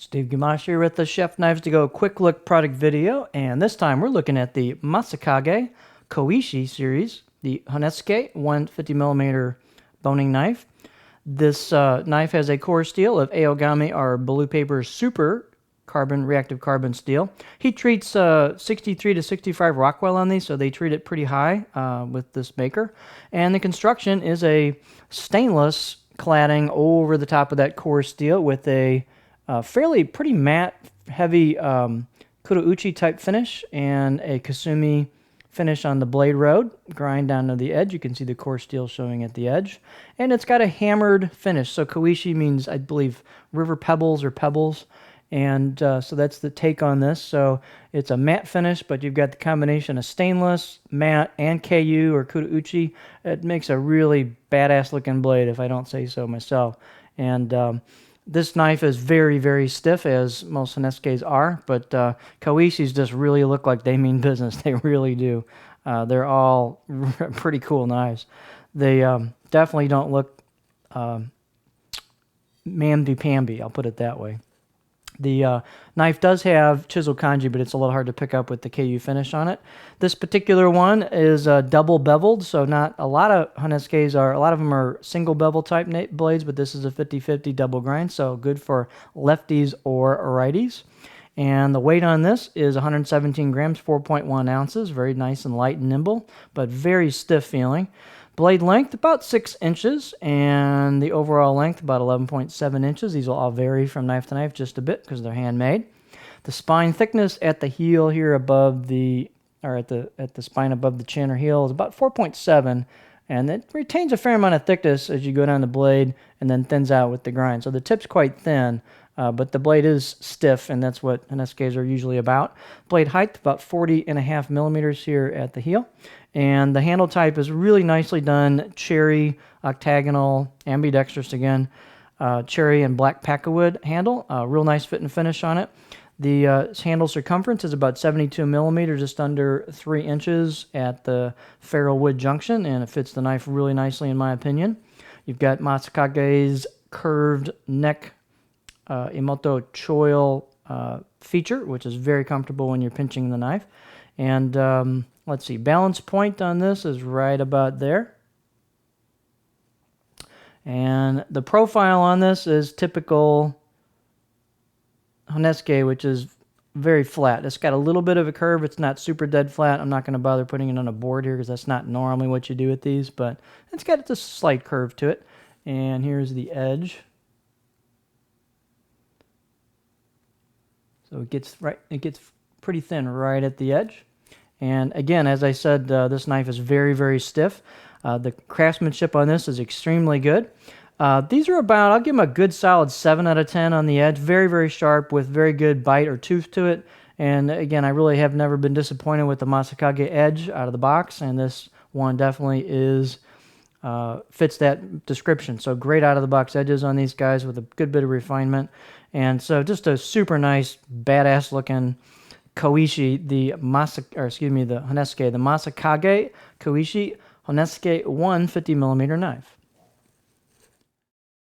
Steve Gamache here with the Chef Knives to Go quick look product video, and this time we're looking at the Masakage Koishi series, the Honesuki 150mm boning knife. This knife has a core steel of Aogami or Blue Paper Super reactive carbon steel. He treats 63 to 65 Rockwell on these, so they treat it pretty high with this maker. And the construction is a stainless cladding over the top of that core steel with a pretty matte, heavy Kurouchi type finish and a Kasumi finish on the blade road, grind down to the edge. You can see the core steel showing at the edge. And it's got a hammered finish. So Koishi means, I believe, river pebbles or pebbles. And so that's the take on this. So it's a matte finish, but you've got the combination of stainless, matte, and KU or Kurouchi. It makes a really badass looking blade, if I don't say so myself. And this knife is very, very stiff, as most Honesukis are, but Koishis just really look like they mean business. They really do. They're all pretty cool knives. They definitely don't look mamby-pamby, I'll put it that way. The knife does have chisel kanji, but it's a little hard to pick up with the KU finish on it. This particular one is double beveled, so not a lot of Honesukis are, a lot of them are single bevel type blades, but this is a 50-50 double grind, so good for lefties or righties. And the weight on this is 117 grams, 4.1 ounces, very nice and light and nimble, but very stiff feeling. Blade length, about 6 inches, and the overall length, about 11.7 inches. These will all vary from knife to knife just a bit because they're handmade. The spine thickness at the heel here above the, or at the spine above the chin or heel is about 4.7, and it retains a fair amount of thickness as you go down the blade and then thins out with the grind. So the tip's quite thin, but the blade is stiff, and that's what Honesukis are usually about. Blade height, about 40.5 millimeters here at the heel. And the handle type is really nicely done, cherry, octagonal, ambidextrous again, cherry and black packawood handle. Real nice fit and finish on it. The handle circumference is about 72 millimeters, just under 3 inches at the ferrule wood junction, and it fits the knife really nicely in my opinion. You've got Masakage's curved neck Emoto choil feature, which is very comfortable when you're pinching the knife. And let's see, balance point on this is right about there. And the profile on this is typical Honesuki, which is very flat. It's got a little bit of a curve. It's not super dead flat. I'm not going to bother putting it on a board here because that's not normally what you do with these, but it's got a slight curve to it. And here's the edge. So it gets pretty thin right at the edge. And again, as I said, this knife is very, very stiff. The craftsmanship on this is extremely good. These are about, I'll give them a good solid 7 out of 10 on the edge. Very, very sharp with very good bite or tooth to it. And again, I really have never been disappointed with the Masakage edge out of the box. And this one definitely fits that description. So great out of the box edges on these guys with a good bit of refinement. And so just a super nice, badass looking Koishi, the Honesuki, the Masakage Koishi Honesuki 150mm knife.